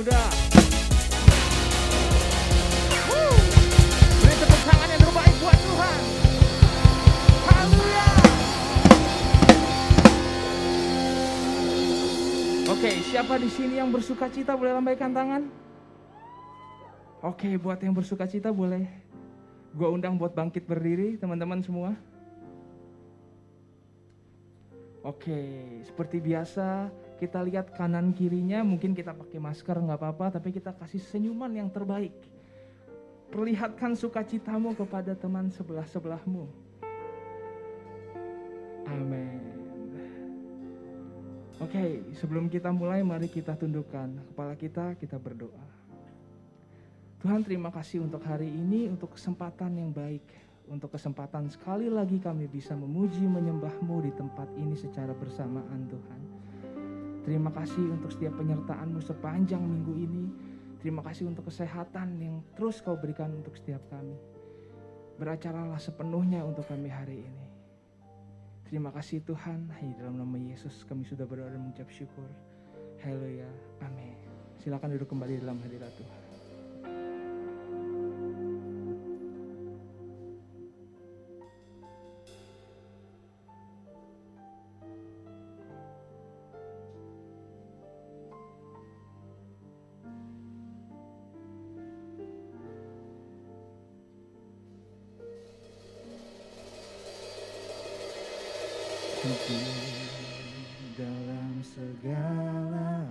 muda. Beri tepuk tangan yang terbaik buat Tuhan. Haleluya. Oke, siapa di sini yang bersuka cita boleh lambaikan tangan? Oke, buat yang bersuka cita boleh gua undang buat bangkit berdiri, teman-teman semua. Oke, seperti biasa kita lihat kanan kirinya, mungkin kita pakai masker nggak apa-apa, tapi kita kasih senyuman yang terbaik. Perlihatkan sukacitamu kepada teman sebelah-sebelahmu. Amin. Oke, sebelum kita mulai, mari kita tundukkan kepala kita berdoa. Tuhan, terima kasih untuk hari ini, untuk kesempatan yang baik, untuk kesempatan sekali lagi kami bisa memuji menyembah-Mu di tempat ini secara bersamaan Tuhan. Terima kasih untuk setiap penyertaan-Mu sepanjang minggu ini. Terima kasih untuk kesehatan yang terus Kau berikan untuk setiap kami. Beracaralah sepenuhnya untuk kami hari ini. Terima kasih Tuhan, di dalam nama Yesus kami sudah berdoa dan mengucap syukur. Haleluya, amin. Silakan duduk kembali dalam hadirat Tuhan. Dalam segala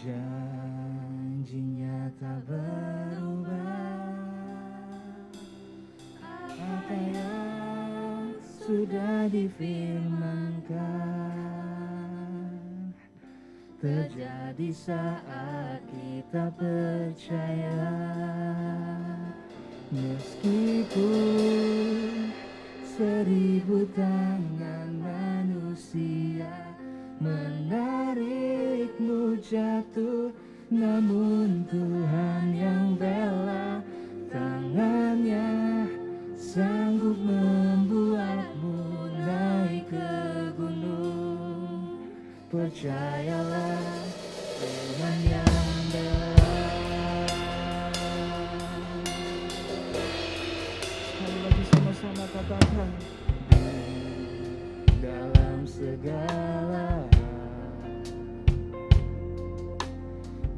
janjinya tak berubah, apa yang sudah difirmankan terjadi saat kita percaya. Meskipun 1000 tangan manusia menarikmu jatuh, namun Tuhan yang bela, tangannya sanggup membuatmu naik ke gunung. Percayalah, Tuhan yang bela. Sama katakan, dalam segala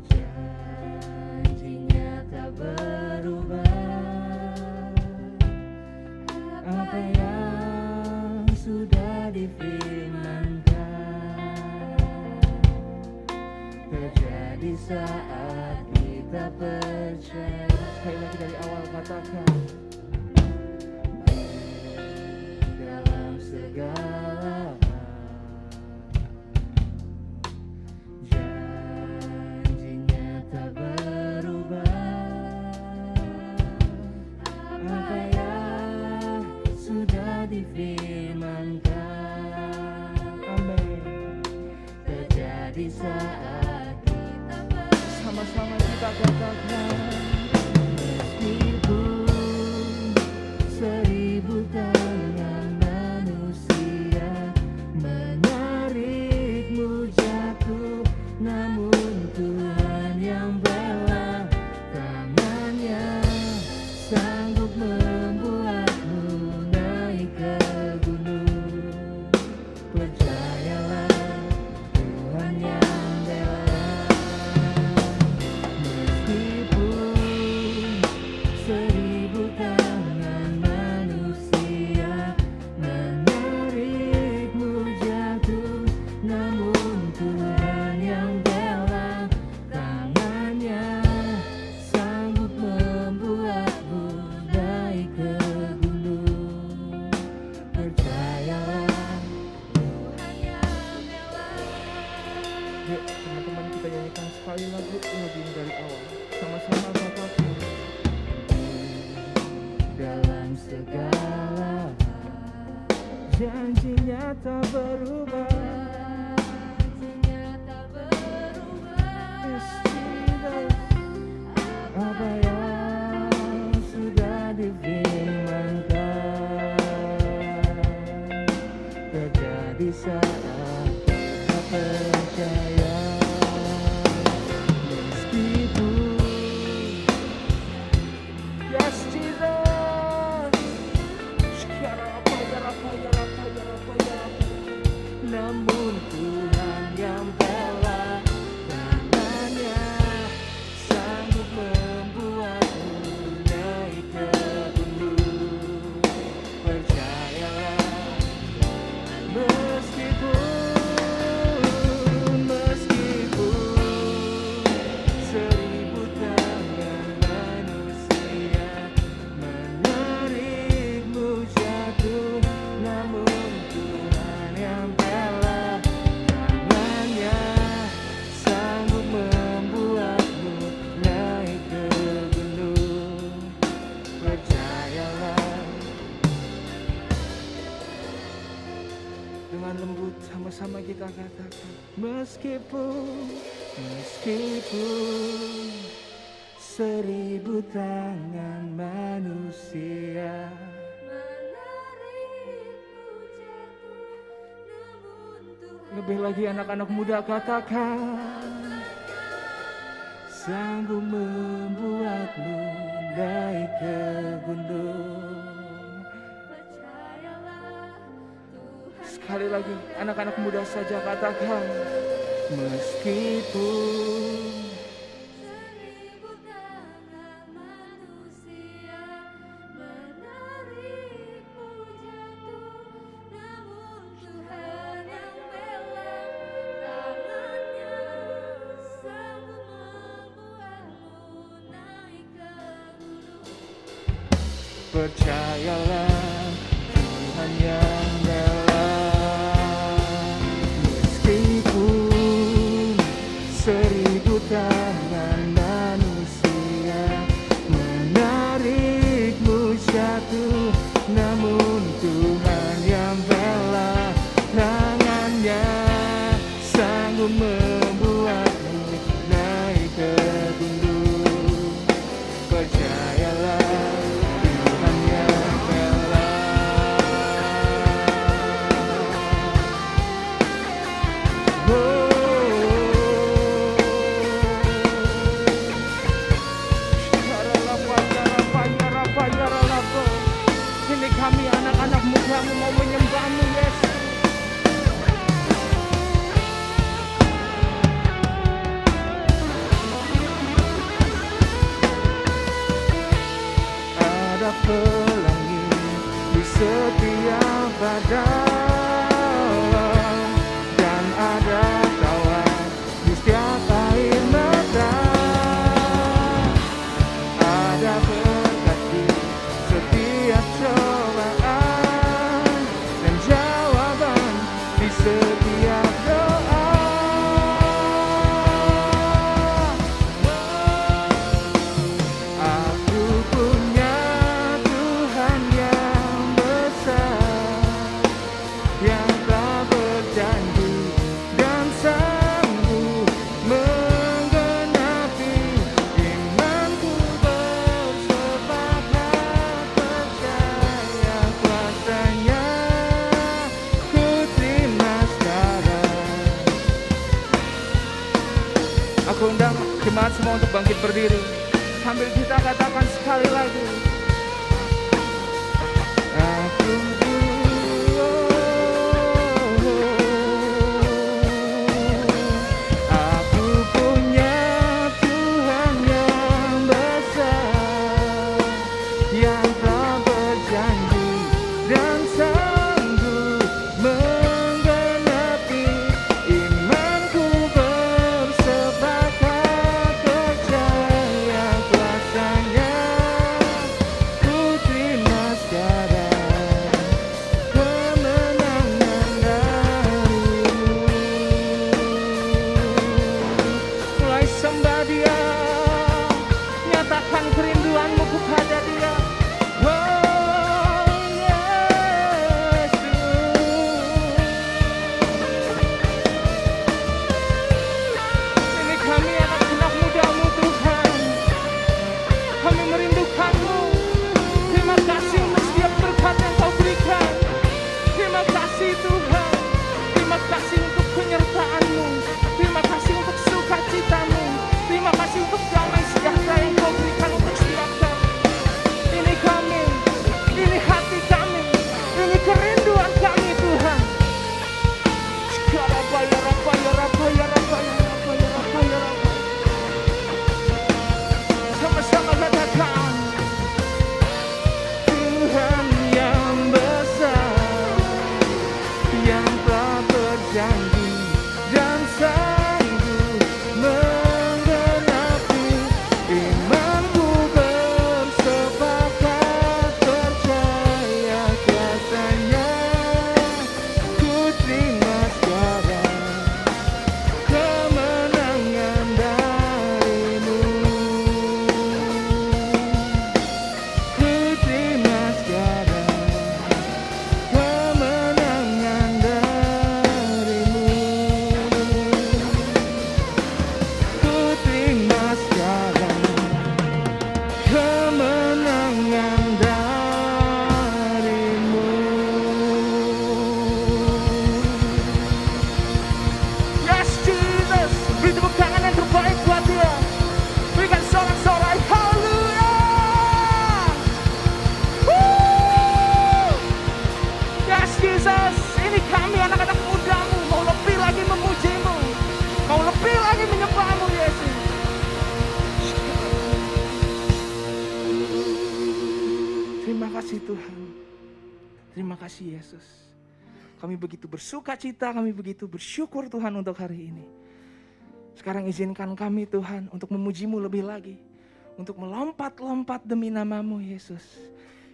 janjinya tak berubah, apa yang sudah difirmankan terjadi saat kita percaya. Sekali lagi dari awal katakan, segala janjinya tak berubah, apa yang sudah difirmankan, amin, terjadi saat kita sama-sama kita katakan. Meskipun 1000 tangan manusia menarikmu jatuh, namun Tuhan yang bela, tangannya sanggup membuatmu naik ke gunung. Percayalah, Tuhan yang bela. Meskipun 1000 tangan manusia menarikmu jatuh, namun Tuhan yang bela, tangannya sanggup membuatmu naik ke gunung. Percayalah, Tuhan yang bela. Yuk teman-teman, kita nyanyikan sekali lagu ini dari awal. Sama-sama katakan, dalam segala janjinya tak berubah, apa yang sudah difirmankan terjadi saat kita percaya. dengan lembut sama-sama kita katakan, meskipun 1000 tangan manusia lebih lagi anak-anak muda katakan, sanggup membuatmu naik ke gunung. Sekali lagi anak-anak muda saja katakan, meskipun 1000 tangan manusia menarikmu jatuh, namun Tuhan yang bela tangannya sanggup membuatmu naik ke gunung. percayalah Tuhan yang bela, meskipun 1000 tangan manusia menarikmu jatuh, namun Tuhan yang bela tangannya sanggup membuatmu naik ke gunung. Percayalah Tuhan yang bela. Ini kami anak-anak muda mau menyembah-Mu, Yesus. Ada pelangi di setiap badan, dan ada tawa di setiap air mata. Ada berkat di setiap cobaan, dan jawaban di setiap doa. Aku punya Tuhan yang besar, yang tak berjanji dan sanggup menggenapi imanku, bersepakat percaya kuasanya, ku terima sekarang. Aku undang jemaat semua untuk bangkit berdiri sambil kita katakan sekali lagi, aku punya Tuhan yang besar, yang tak berjanji dan sanggup menggenapi imanku, bersepakat percaya kuasanya, kasih Tuhan. Terima kasih Yesus. Kami begitu bersuka cita, kami begitu bersyukur Tuhan untuk hari ini. Sekarang izinkan kami Tuhan untuk memuji-Mu lebih lagi. Untuk melompat-lompat demi nama-Mu Yesus.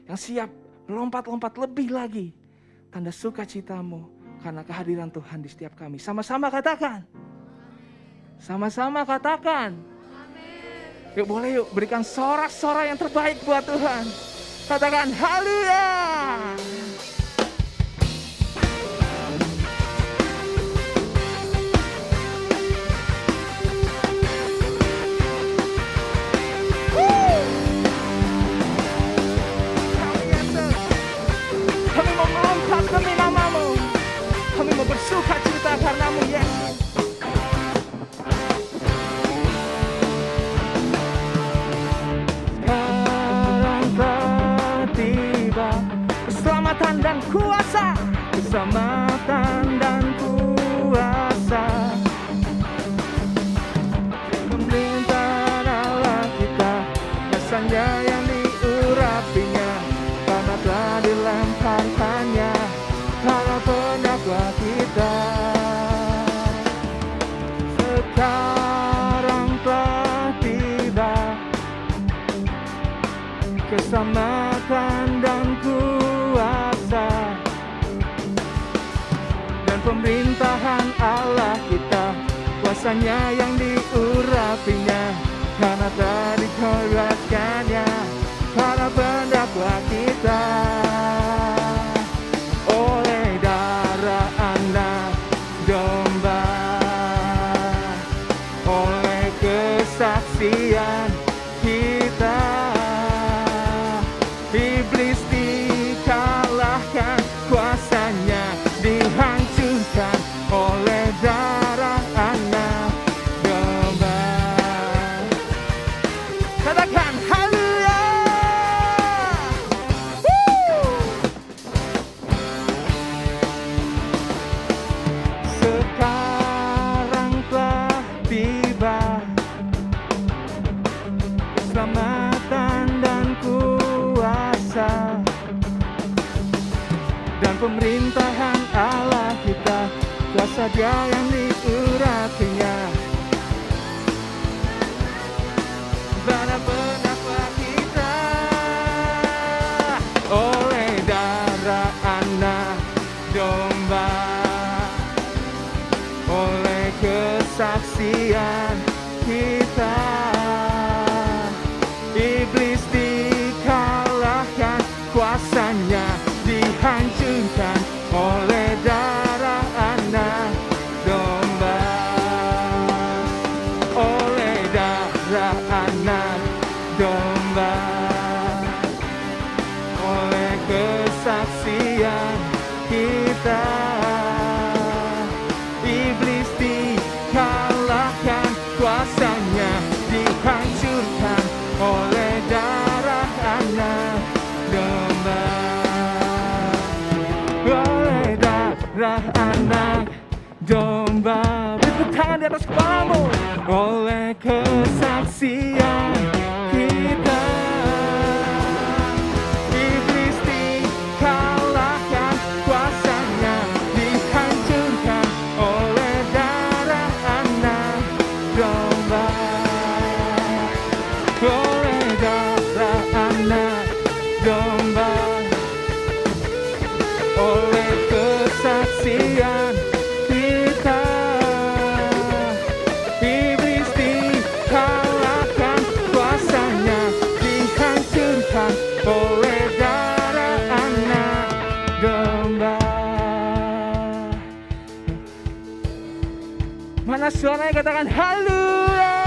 Yang siap melompat-lompat lebih lagi. Tanda sukacita-Mu karena kehadiran Tuhan di setiap kami. Sama-sama katakan. Sama-sama katakan. Yuk boleh yuk berikan sorak-sorak yang terbaik buat Tuhan. Katakan haleluya. Kami mau melompat demi nama-Mu. Kami mau bersuka cita karena-Mu Yesus. Keselamatan dan kuasa, keselamatan dan kuasa, pemerintahan Allah kita, rasanya yang diurapinya, karena telah dilemparkannya, para pendakwa kita. Sekarang telah tiba keselamatan dan kuasa dan pemerintahan Allah kita, kuasanya yang diurapinya, karena telah dikeraskannya para pendakwa kita. Oleh darah anak domba, oleh kesaksian kita, iblis dikalahkan, kuasanya dihancurkan oleh darah anak domba. Katakan haleluya. Sekarang telah tiba keselamatan dan kuasa dan pemerintahan Allah kita, kuasa Dia yang diurapinya, para pendakwa kita. Oleh darah anak domba, oleh kesaksian kita, iblis dikalahkan, kuasanya dihancurkan oleh darah anak domba. Oleh darah anak domba, oleh kesaksian kita, iblis dikalahkan, kuasanya dihancurkan oleh darah anak domba. Oleh darah anak domba, berikan tangan di atas kepalamu. Oleh kesaksian kita, iblis dikalahkan, kuasanya dihancurkan oleh darah anak domba. Oleh darah anak domba, oleh kesaksian kita, iblis dikalahkan, kuasanya dihancurkan oleh darah anak domba. Mana suaranya, katakan haleluya.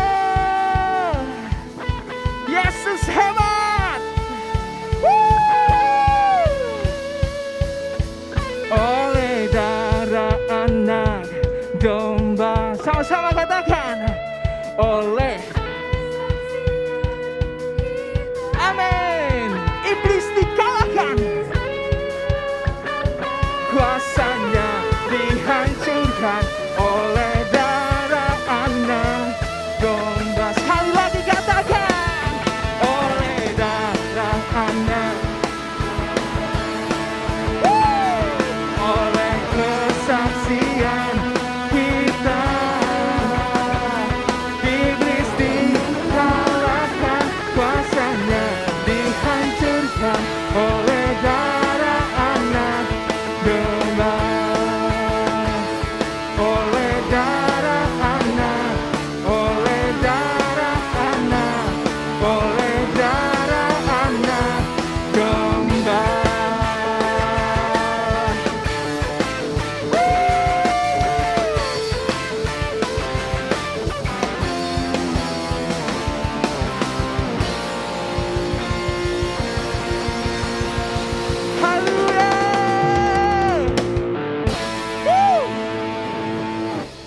Yesus hebat. Oleh darah anak domba, sama-sama katakan oleh. Amin. Iblis dikalahkan, kuasanya dihancurkan oleh darah anak domba. Sekali lagi katakan oleh oleh darah anak domba, oleh darah anak, oleh darah anak, oleh darah anak domba.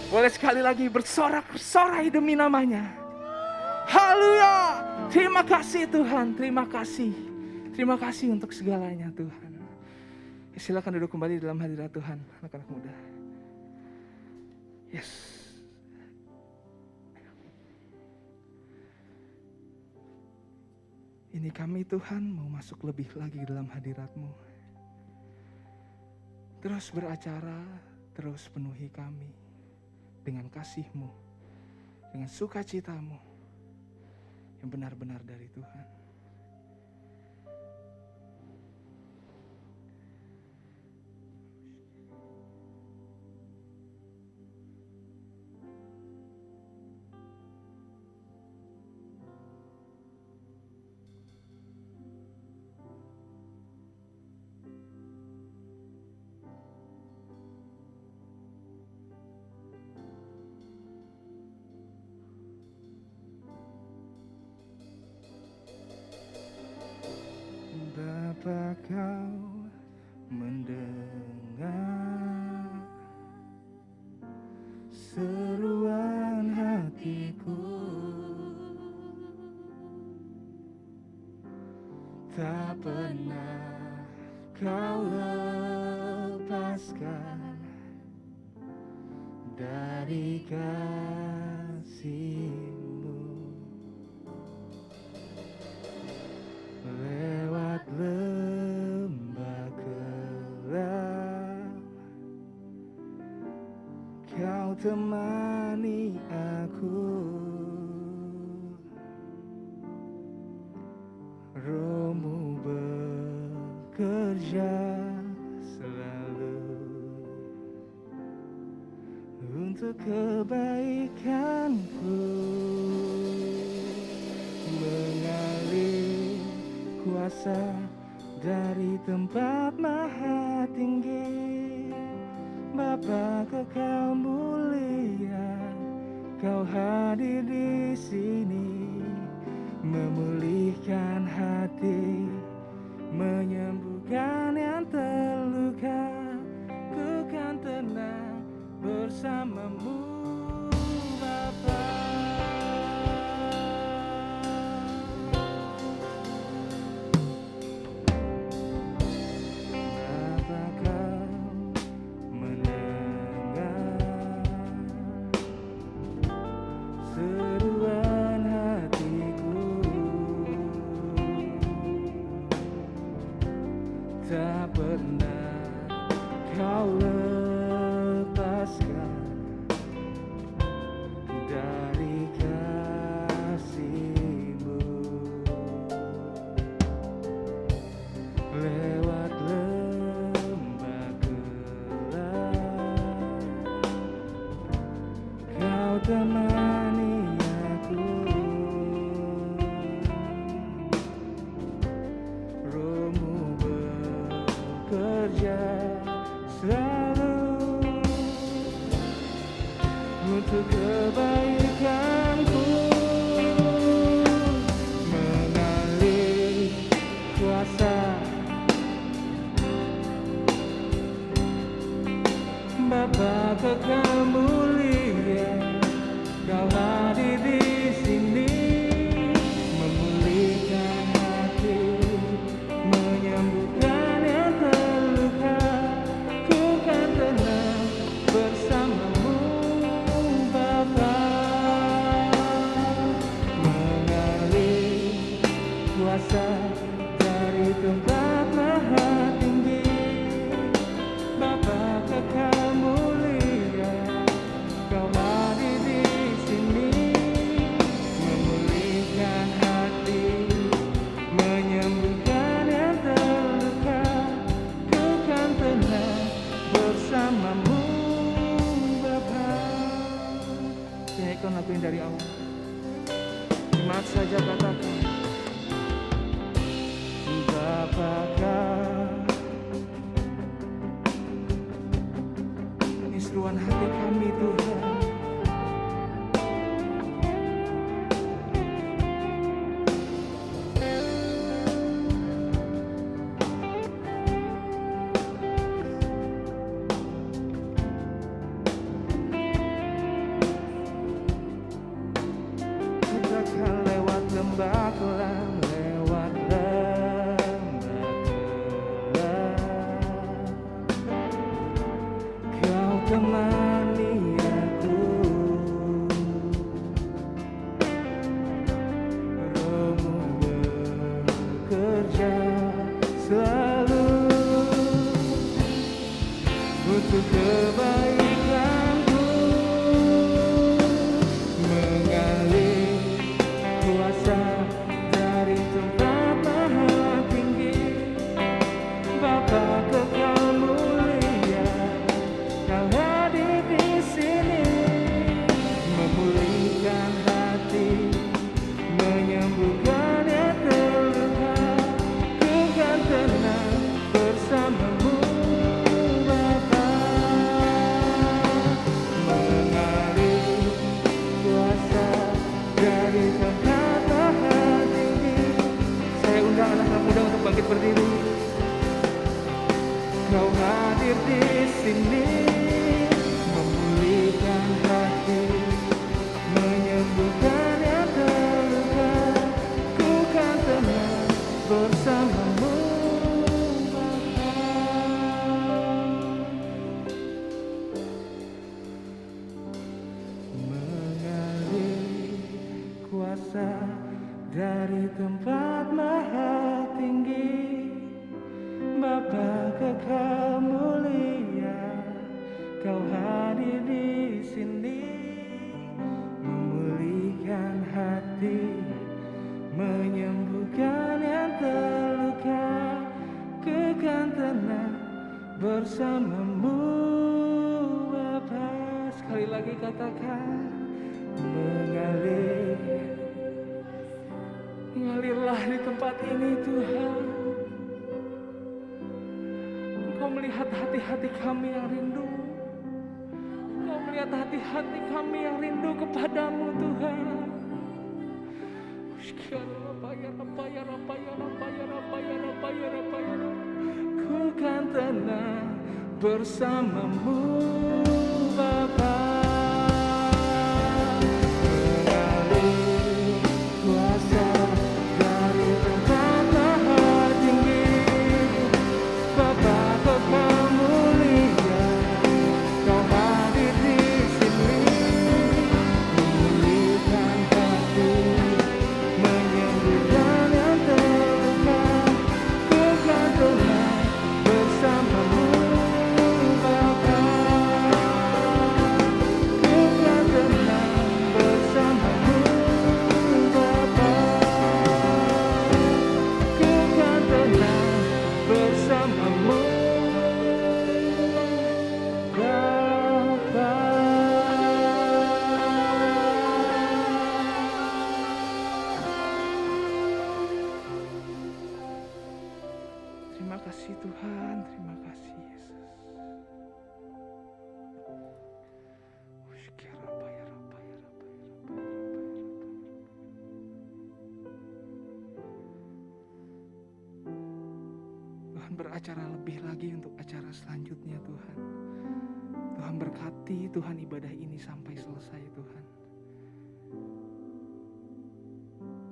Boleh sekali lagi bersorak-sorai demi namanya. Haleluya. Terima kasih Tuhan, terima kasih. Terima kasih untuk segalanya Tuhan. Silakan duduk kembali dalam hadirat Tuhan, anak-anak muda. Yes. Ini kami Tuhan mau masuk lebih lagi dalam hadirat-Mu. Terus beracara, terus penuhi kami dengan kasih-Mu, dengan sukacita-Mu yang benar-benar dari Tuhan. Bapa, Kau mendengar seruan hatiku, tak pernah Kau lepaskan dari kasih-Mu. Lewat lembah kelam, Kau temani aku. Roh-Mu bekerja selalu untuk kebaikanku, mengalir kuasa dari tempat maha tinggi. Bapa Kekal mulia, Kau hadir di sini, memulihkan hati, menyembuhkan yang terluka. Ku kan tenang bersama-Mu, Bapa. Tak pernah Kau lepaskan dari kasih-Mu. Lewat lembah gelap, Kau temani aku. Roh-Mu bekerja selalu untuk kebaikanku, mengalir kuasa. Bapa Kekal mulia, Kau hadir di sini, memulihkan hati, menyembuhkan yang terluka. Ku kan tenang bersama-Mu, Bapa. Mengalir kuasa dari tempat maha tinggi. Bapa Kekal mulia, Kau hadir di sini, dari Allah. Imat saja katakan, Bapakah. Ini seruan hati kami Tuhan. Katakan lewat lembah kelam, lewat lembah kelam, Kau temani aku. Rohmu bekerja selalu untuk kebaikanku, mengalir kuasa dari tempat maha tinggi. Bapa kekal mulia, Kau hadir di sini, memulihkan hati, menyembuhkan yang terluka. Ku kan tenang bersamamu Bapa, mengalir kuasa dari tempat maha tinggi. Saya undang anak-anak muda untuk bangkit berdiri. Kau hadir di sini, memulihkan hati, menyembuhkan yang terluka. Ku kan tenang bersamamu Bapa. Mengalir kuasa dari tempat maha tinggi. Bapa kekal mulia, Kau hadir di sini, memulihkan hati, menyembuhkan yang terluka. Ku kan tenang bersamamu Bapa. Sekali lagi katakan, mengalirlah di tempat ini Tuhan. Engkau melihat hati-hati kami yang rindu. Engkau melihat hati-hati kami yang rindu kepadamu Tuhan. Ku kan tenang bersamamu Bapa. Mengalir kuasa dari tempat maha tinggi. Bapa kekal mulia, Kau hadir di sini, memulihkan hati, menyembuhkan yang terluka. Ku kan tenang bersamamu Bapa. Ku kan tenang bersamamu Bapa. Ku kan tenang bersamamu Bapa. Terima kasih Tuhan, terima kasih Yesus. Tuhan beracara lebih lagi untuk acara selanjutnya Tuhan. Tuhan berkati Tuhan ibadah ini sampai selesai Tuhan.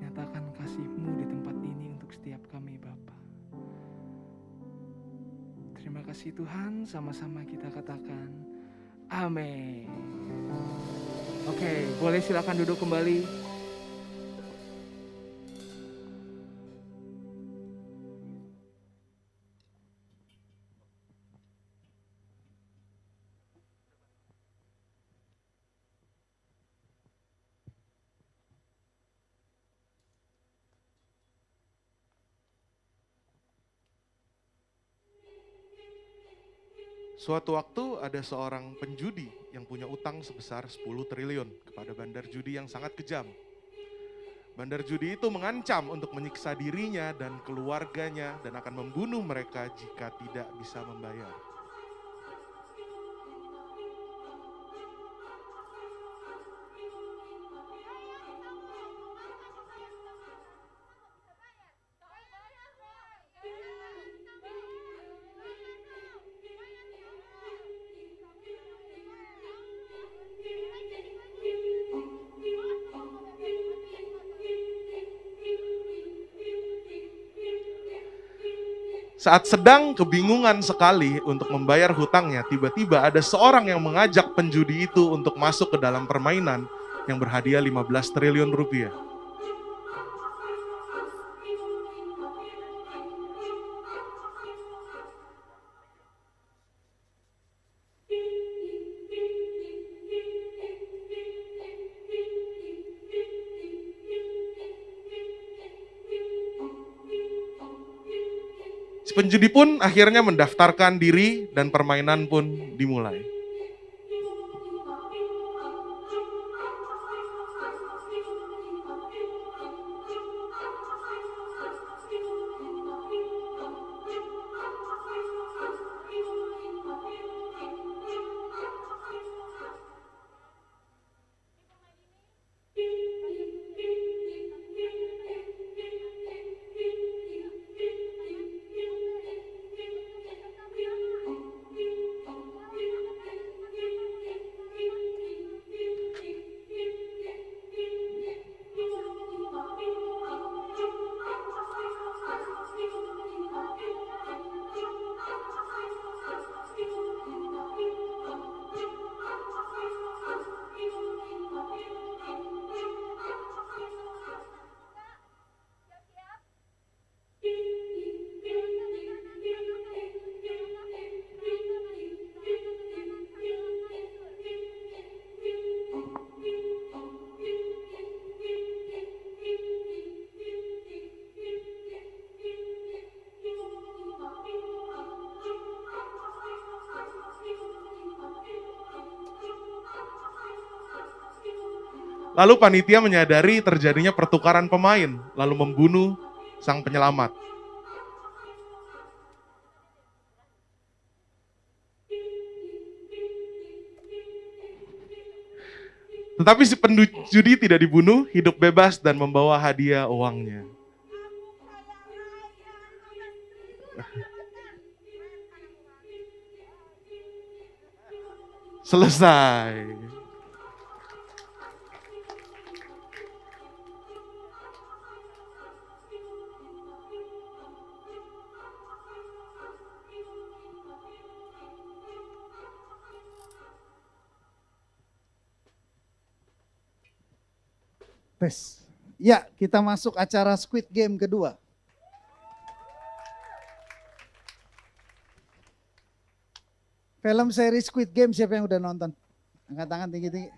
Nyatakan kasih-Mu di tempat ini untuk setiap kami Bapa. Terima kasih Tuhan, sama-sama kita katakan amin. Oke, boleh silakan duduk kembali. Suatu waktu ada seorang penjudi yang punya utang sebesar 10 triliun kepada bandar judi yang sangat kejam. Bandar judi itu mengancam untuk menyiksa dirinya dan keluarganya dan akan membunuh mereka jika tidak bisa membayar. Saat sedang kebingungan sekali untuk membayar hutangnya, tiba-tiba ada seorang yang mengajak penjudi itu untuk masuk ke dalam permainan yang berhadiah 15 triliun rupiah. Si penjudi pun akhirnya mendaftarkan diri dan permainan pun dimulai. Lalu panitia menyadari terjadinya pertukaran pemain, lalu membunuh sang penyelamat. Tetapi si penjudi tidak dibunuh, hidup bebas dan membawa hadiah uangnya. Selesai. Tes. Ya, kita masuk acara Squid Game kedua. Film seri Squid Game siapa yang udah nonton? Angkat tangan tinggi-tinggi.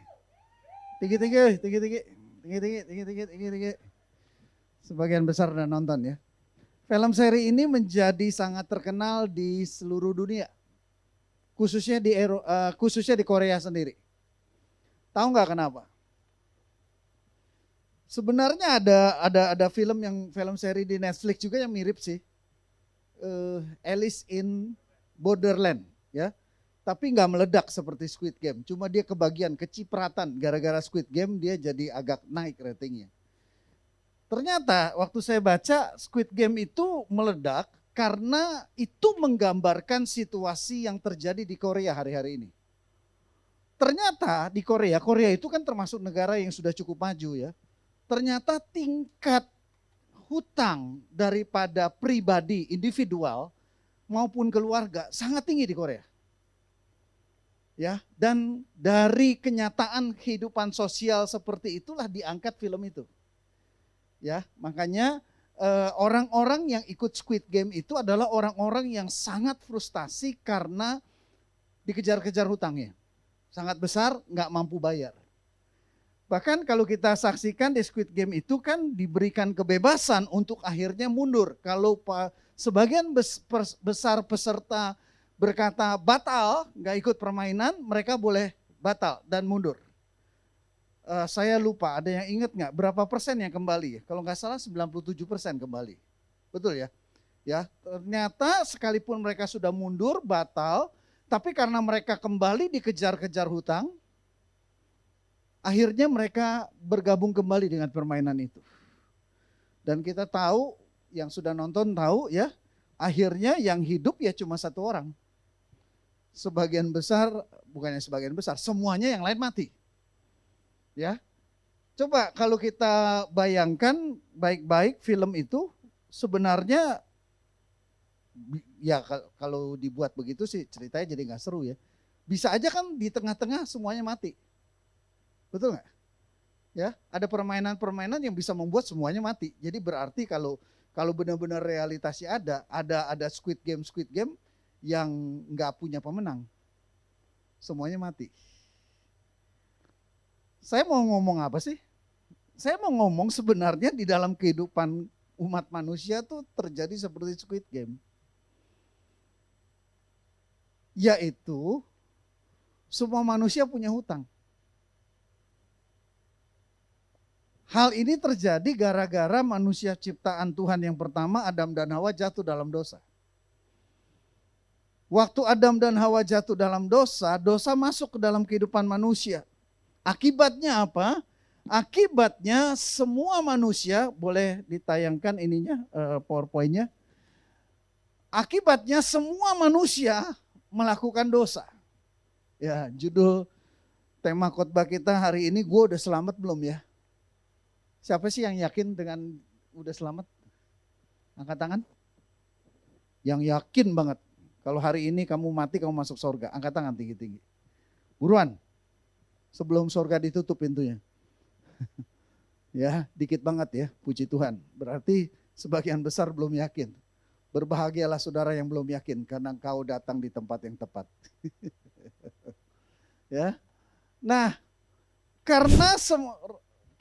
Tinggi-tinggi, tinggi-tinggi. Tinggi-tinggi, tinggi-tinggi, tinggi-tinggi. Sebagian besar udah nonton ya. Film seri ini menjadi sangat terkenal di seluruh dunia. Khususnya di Korea sendiri. Tahu nggak kenapa? Sebenarnya ada film seri di Netflix juga yang mirip sih. Alice in Borderland ya. Tapi nggak meledak seperti Squid Game. Cuma dia kebagian kecipratan gara-gara Squid Game dia jadi agak naik ratingnya. Ternyata waktu saya baca Squid Game itu meledak karena itu menggambarkan situasi yang terjadi di Korea hari-hari ini. Ternyata di Korea itu kan termasuk negara yang sudah cukup maju ya. Ternyata tingkat hutang daripada pribadi, individual maupun keluarga sangat tinggi di Korea. Ya, dan dari kenyataan kehidupan sosial seperti itulah diangkat film itu. Ya, makanya orang-orang yang ikut Squid Game itu adalah orang-orang yang sangat frustasi karena dikejar-kejar hutangnya. Sangat besar, nggak mampu bayar. Bahkan kalau kita saksikan di Squid Game itu kan diberikan kebebasan untuk akhirnya mundur. Kalau sebagian besar peserta berkata batal, nggak ikut permainan, mereka boleh batal dan mundur. Saya lupa, ada yang ingat nggak berapa persen yang kembali? Kalau nggak salah 97% kembali. Betul ya? Ya, ternyata sekalipun mereka sudah mundur, batal, tapi karena mereka kembali dikejar-kejar hutang, akhirnya mereka bergabung kembali dengan permainan itu. Dan kita tahu, yang sudah nonton tahu ya, akhirnya yang hidup ya cuma satu orang. Sebagian besar, bukannya sebagian besar, semuanya yang lain mati. Ya, coba kalau kita bayangkan baik-baik film itu sebenarnya ya kalau dibuat begitu sih ceritanya jadi nggak seru ya. Bisa aja kan di tengah-tengah semuanya mati, betul nggak? Ya, ada permainan-permainan yang bisa membuat semuanya mati. Jadi berarti kalau benar-benar realitasnya ada Squid Game yang nggak punya pemenang, semuanya mati. Saya mau ngomong apa sih? Saya mau ngomong sebenarnya di dalam kehidupan umat manusia tuh terjadi seperti Squid Game. Yaitu semua manusia punya hutang. Hal ini terjadi gara-gara manusia ciptaan Tuhan yang pertama, Adam dan Hawa, jatuh dalam dosa. Waktu Adam dan Hawa jatuh dalam dosa, dosa masuk ke dalam kehidupan manusia. Akibatnya apa? Akibatnya semua manusia, boleh ditayangkan ininya, PowerPoint-nya. Akibatnya semua manusia melakukan dosa. Ya, judul tema khotbah kita hari ini, gue udah selamat belum ya? Siapa sih yang yakin dengan udah selamat? Angkat tangan. Yang yakin banget. Kalau hari ini kamu mati, kamu masuk surga. Angkat tangan tinggi-tinggi. Buruan. Sebelum surga ditutup pintunya. Ya, dikit banget ya, puji Tuhan. Berarti sebagian besar belum yakin. Berbahagialah saudara yang belum yakin karena engkau datang di tempat yang tepat. Ya. Nah, karena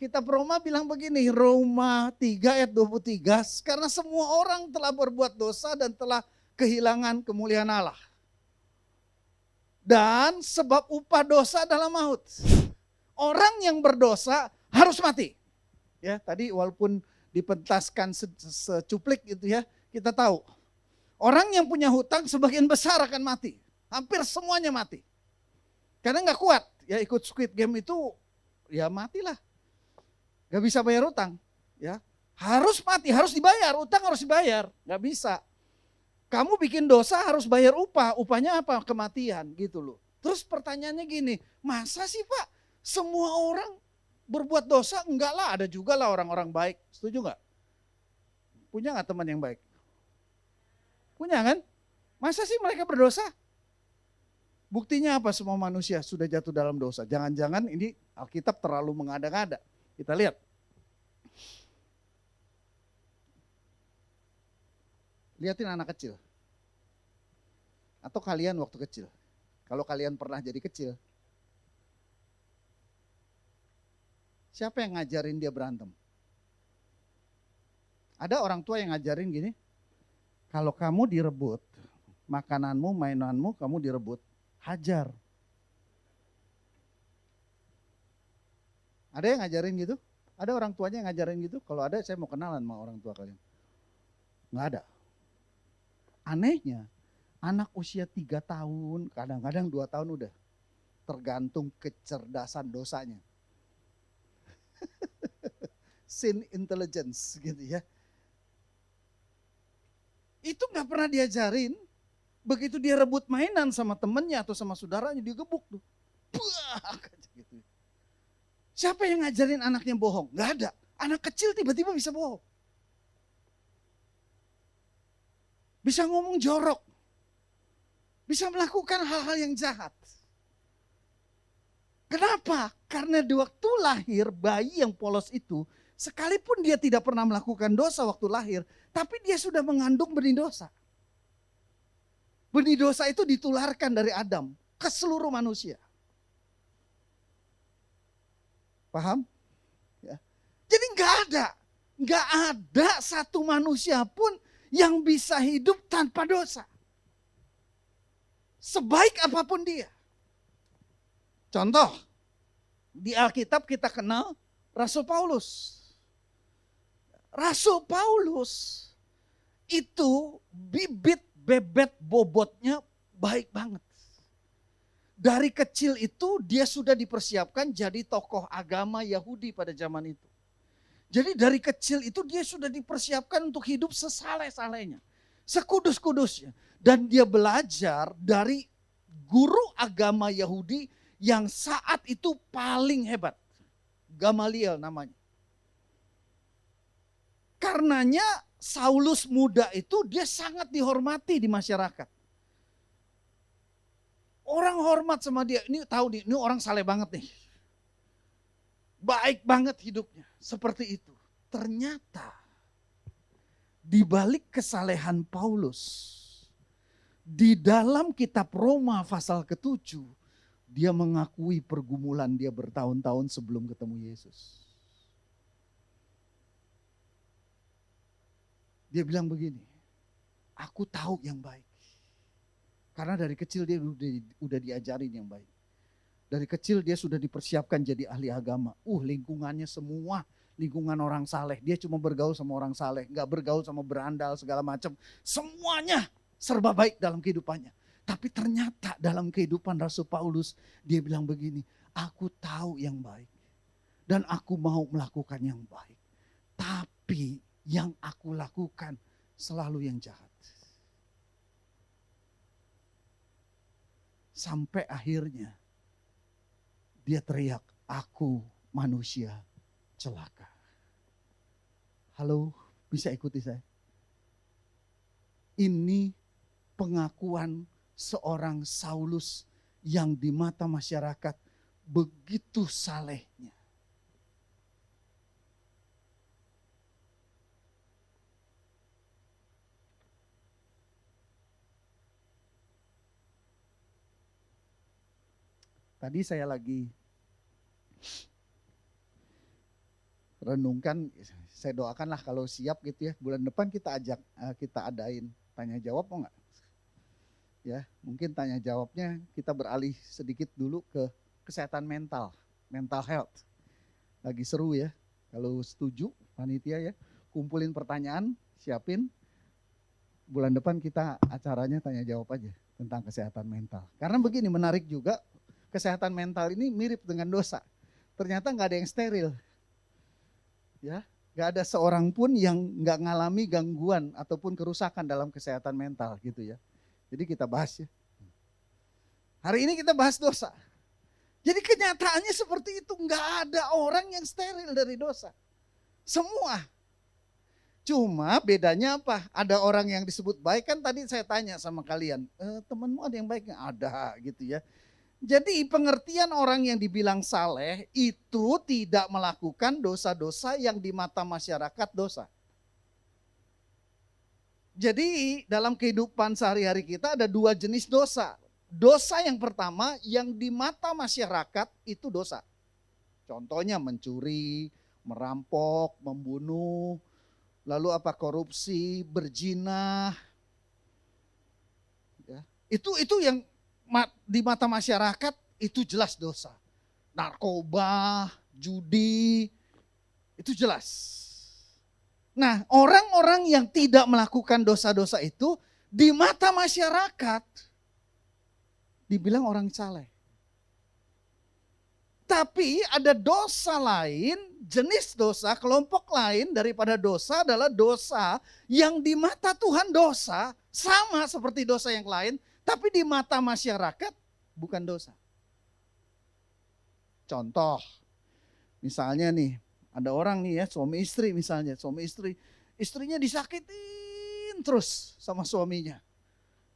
kitab Roma bilang begini, Roma 3 ayat 23, karena semua orang telah berbuat dosa dan telah kehilangan kemuliaan Allah. Dan sebab upah dosa adalah maut. Orang yang berdosa harus mati. Ya, tadi walaupun dipentaskan secuplik itu ya, kita tahu. Orang yang punya hutang sebagian besar akan mati. Hampir semuanya mati. Karena nggak kuat. Ya ikut Squid Game itu ya matilah. Gak bisa bayar utang. Ya, harus mati, harus dibayar. Utang harus dibayar. Nggak bisa. Kamu bikin dosa harus bayar upah. Upahnya apa? Kematian gitu loh. Terus pertanyaannya gini, masa sih Pak semua orang berbuat dosa? Enggak lah, ada juga lah orang-orang baik. Setuju nggak? Punya nggak teman yang baik? Punya kan? Masa sih mereka berdosa? Buktinya apa semua manusia sudah jatuh dalam dosa? Jangan-jangan ini Alkitab terlalu mengada-ngada. Kita lihat. Lihatin anak kecil. Atau kalian waktu kecil. Kalau kalian pernah jadi kecil. Siapa yang ngajarin dia berantem? Ada orang tua yang ngajarin gini. Kalau kamu direbut, makananmu, mainanmu, kamu direbut, hajar. Ada yang ngajarin gitu? Ada orang tuanya yang ngajarin gitu? Kalau ada saya mau kenalan sama orang tua kalian. Nggak ada. Anehnya, anak usia 3 tahun, kadang-kadang 2 tahun udah. Tergantung kecerdasan dosanya. Sin intelligence gitu ya. Itu gak pernah diajarin. Begitu dia rebut mainan sama temennya atau sama saudaranya, dia gebuk tuh. Buah, gitu. Siapa yang ngajarin anaknya bohong? Gak ada. Anak kecil tiba-tiba bisa bohong. Bisa ngomong jorok. Bisa melakukan hal-hal yang jahat. Kenapa? Karena di waktu lahir bayi yang polos itu, sekalipun dia tidak pernah melakukan dosa waktu lahir, tapi dia sudah mengandung benih dosa. Benih dosa itu ditularkan dari Adam ke seluruh manusia. Paham? Ya. Jadi nggak ada satu manusia pun yang bisa hidup tanpa dosa. Sebaik apapun dia. Contoh, di Alkitab kita kenal Rasul Paulus. Rasul Paulus itu bibit bebet bobotnya baik banget. Dari kecil itu dia sudah dipersiapkan jadi tokoh agama Yahudi pada zaman itu. Jadi dari kecil itu dia sudah dipersiapkan untuk hidup sesaleh-salehnya, sekudus-kudusnya. Dan dia belajar dari guru agama Yahudi yang saat itu paling hebat. Gamaliel namanya. Karenanya Saulus muda itu dia sangat dihormati di masyarakat. Orang hormat sama dia, ini tahu nih, ini orang saleh banget nih. Baik banget hidupnya, seperti itu. Ternyata di balik kesalehan Paulus, di dalam kitab Roma pasal ke-7, dia mengakui pergumulan dia bertahun-tahun sebelum ketemu Yesus. Dia bilang begini, aku tahu yang baik. Karena dari kecil dia udah diajarin yang baik. Dari kecil dia sudah dipersiapkan jadi ahli agama. Lingkungannya semua lingkungan orang saleh. Dia cuma bergaul sama orang saleh, nggak bergaul sama berandal segala macam. Semuanya serba baik dalam kehidupannya. Tapi ternyata dalam kehidupan Rasul Paulus dia bilang begini, aku tahu yang baik dan aku mau melakukan yang baik. Tapi yang aku lakukan selalu yang jahat. Sampai akhirnya dia teriak, aku manusia celaka. Halo, bisa ikuti saya? Ini pengakuan seorang Saulus yang di mata masyarakat begitu salehnya. Tadi saya lagi renungkan, saya doakanlah kalau siap gitu ya, bulan depan kita adain tanya jawab mau nggak? Ya, mungkin tanya jawabnya kita beralih sedikit dulu ke kesehatan mental health. Lagi seru ya, kalau setuju panitia ya, kumpulin pertanyaan, siapin. Bulan depan kita acaranya tanya jawab aja tentang kesehatan mental. Karena begini, menarik juga, kesehatan mental ini mirip dengan dosa. Ternyata nggak ada yang steril. Ya, nggak ada seorang pun yang nggak ngalami gangguan ataupun kerusakan dalam kesehatan mental gitu ya. Jadi kita bahas ya. Hari ini kita bahas dosa. Jadi kenyataannya seperti itu, nggak ada orang yang steril dari dosa. Semua. Cuma bedanya apa? Ada orang yang disebut baik, kan tadi saya tanya sama kalian, temanmu ada yang baiknya? Ada gitu ya. Jadi pengertian orang yang dibilang saleh itu tidak melakukan dosa-dosa yang di mata masyarakat dosa. Jadi dalam kehidupan sehari-hari kita ada dua jenis dosa. Dosa yang pertama yang di mata masyarakat itu dosa. Contohnya mencuri, merampok, membunuh, lalu korupsi, berzina. Ya. Itu yang di mata masyarakat itu jelas dosa. Narkoba, judi, itu jelas. Nah, orang-orang yang tidak melakukan dosa-dosa itu di mata masyarakat dibilang orang saleh. Tapi ada dosa lain, jenis dosa, kelompok lain daripada dosa adalah dosa yang di mata Tuhan dosa, sama seperti dosa yang lain, tapi di mata masyarakat bukan dosa. Contoh, misalnya nih, ada orang nih ya, suami istri misalnya, istrinya disakitin terus sama suaminya.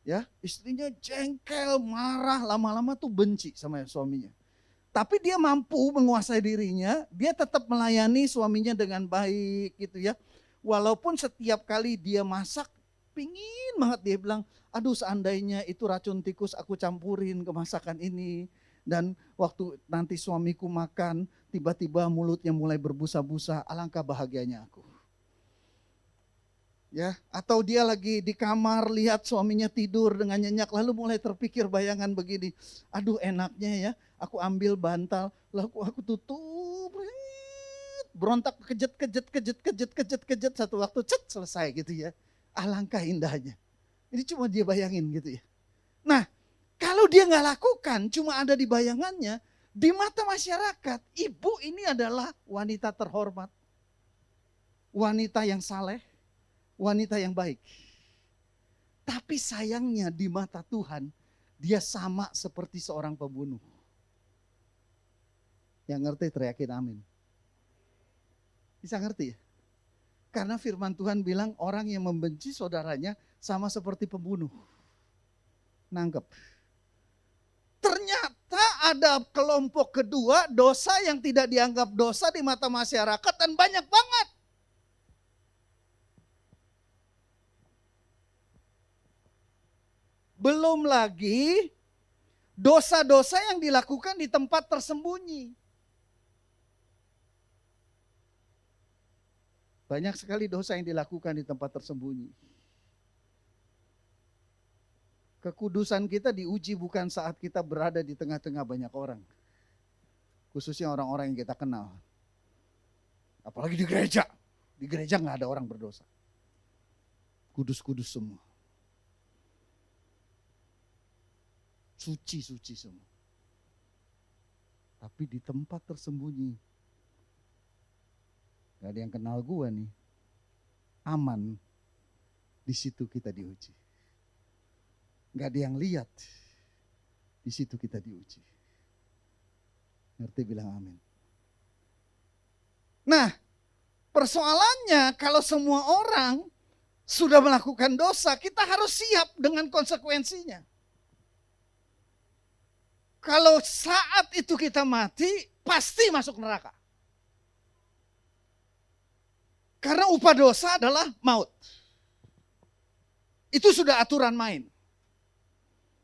Ya, istrinya jengkel, marah, lama-lama tuh benci sama suaminya. Tapi dia mampu menguasai dirinya, dia tetap melayani suaminya dengan baik gitu ya. Walaupun setiap kali dia masak, pingin banget dia bilang, aduh seandainya itu racun tikus aku campurin ke masakan ini. Dan waktu nanti suamiku makan, tiba-tiba mulutnya mulai berbusa-busa, alangkah bahagianya aku. Ya, atau dia lagi di kamar lihat suaminya tidur dengan nyenyak, lalu mulai terpikir bayangan begini, aduh enaknya ya, aku ambil bantal, lalu aku tutup, berontak kejet, satu waktu selesai gitu ya. Alangkah indahnya. Ini cuma dia bayangin gitu ya. Nah, kalau dia nggak lakukan, cuma ada di bayangannya, di mata masyarakat, ibu ini adalah wanita terhormat, wanita yang saleh, wanita yang baik. Tapi sayangnya di mata Tuhan, dia sama seperti seorang pembunuh. Yang ngerti teriakin amin. Bisa ngerti ya? Karena firman Tuhan bilang orang yang membenci saudaranya sama seperti pembunuh. Nangkep. Ternyata ada kelompok kedua, dosa yang tidak dianggap dosa di mata masyarakat dan banyak banget. Belum lagi dosa-dosa yang dilakukan di tempat tersembunyi. Banyak sekali dosa yang dilakukan di tempat tersembunyi. Kekudusan kita diuji bukan saat kita berada di tengah-tengah banyak orang. Khususnya orang-orang yang kita kenal. Apalagi di gereja. Di gereja nggak ada orang berdosa. Kudus-kudus semua. Suci-suci semua. Tapi di tempat tersembunyi, gak ada yang kenal gua nih. Aman. Di situ kita diuji. Gak ada yang lihat. Di situ kita diuji. Ngerti bilang amin. Nah, persoalannya kalau semua orang sudah melakukan dosa, kita harus siap dengan konsekuensinya. Kalau saat itu kita mati, pasti masuk neraka. Karena upah dosa adalah maut. Itu sudah aturan main.